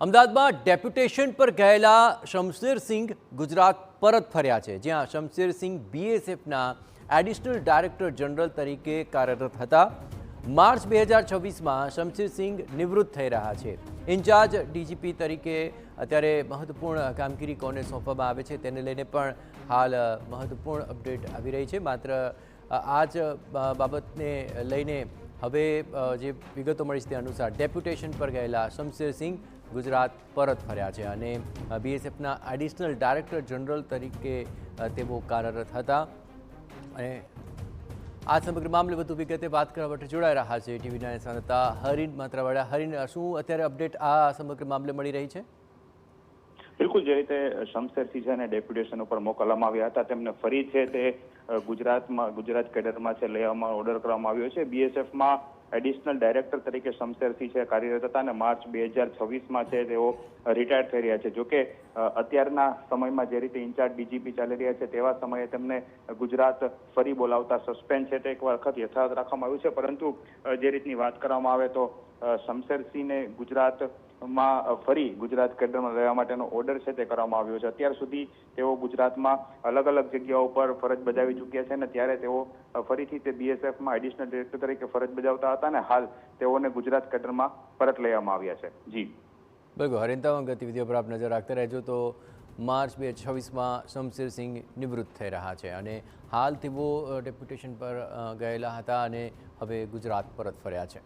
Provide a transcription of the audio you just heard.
અમદાવાદમાં ડેપ્યુટેશન પર ગયેલા શમશેરસિંહ ગુજરાત પરત ફર્યા છે, જ્યાં શમશેરસિંહ બીએસએફના એડિશનલ ડાયરેક્ટર જનરલ તરીકે કાર્યરત હતા। માર્ચ 2026માં શમશેરસિંહ નિવૃત્ત થઈ રહ્યા છે। ઇન્ચાર્જ ડીજીપી તરીકે અત્યારે મહત્વપૂર્ણ કામગીરી કોને સોંપવામાં આવે છે તેને લઈને પણ હાલ મહત્વપૂર્ણ અપડેટ આવી રહી છે। માત્ર આ જ બાબતને લઈને હવે જે વિગતો મળી છે તે અનુસાર ડેપ્યુટેશન પર ગયેલા શમશેરસિંહ ગુજરાત પરત ફર્યા છે અને બીએસએફના એડિશનલ ડાયરેક્ટર જનરલ તરીકે તેઓ કાર્યરત હતા। અને આ સમગ્ર મામલે વધુ વિગતે વાત કરવા માટે જોડાઈ રહ્યા છે ટીવીના સંવાદદાતા હરીન માત્રાવાળા। હરીન, શું અત્યારે અપડેટ આ સમગ્ર મામલે મળી રહી છે? બિલકુલ, જે રીતે શમશેરસિંહ છે ડેપ્યુટેશન ઉપર મોકલવામાં આવ્યા હતા તેમને ફરી છે તે ગુજરાત કેડરમાં છે લેવામાં ઓર્ડર કરવામાં આવ્યો છે। બીએસએફમાં એડિશનલ ડાયરેક્ટર તરીકે શમશેરસિંહ છે કાર્યરત હતા અને માર્ચ 2026માં છે તેઓ રિટાયર થઈ રહ્યા છે। જોકે અત્યારના સમયમાં જે રીતે ઇન્ચાર્જ ડીજીપી ચાલી રહ્યા છે તેવા સમયે તેમને ગુજરાત ફરી બોલાવતા સસ્પેન્ડ છે તે એક વખત યથાવત રાખવામાં આવ્યું છે, પરંતુ જે રીતની વાત કરવામાં આવે તો શમશેરસિંહને ગુજરાતમાં ફરી ગુજરાત કેડરમાં રહેવા માટેનો ઓર્ડર છે તે કરવામાં આવ્યો છે। અત્યાર સુધી તેઓ ગુજરાતમાં અલગ અલગ જગ્યાઓ પર ફરજ બજાવી ચૂક્યા છે અને ત્યારે તેઓ ફરીથી તે બીએસએફમાં એડિશનલ ડાયરેક્ટર તરીકે ફરજ બજાવતા હતા અને હાલ તેઓને ગુજરાત કેડરમાં પરત લેવામાં આવ્યા છે। જી બિલકુલ હરીન, તમામ ગતિવિધિઓ પર આપ નજર રાખતા રહેજો। તો માર્ચ 2026માં શમશેરસિંહ નિવૃત્ત થઈ રહ્યા છે અને હાલ તેઓ ડેપ્યુટેશન પર ગયેલા હતા અને હવે ગુજરાત પરત ફર્યા છે।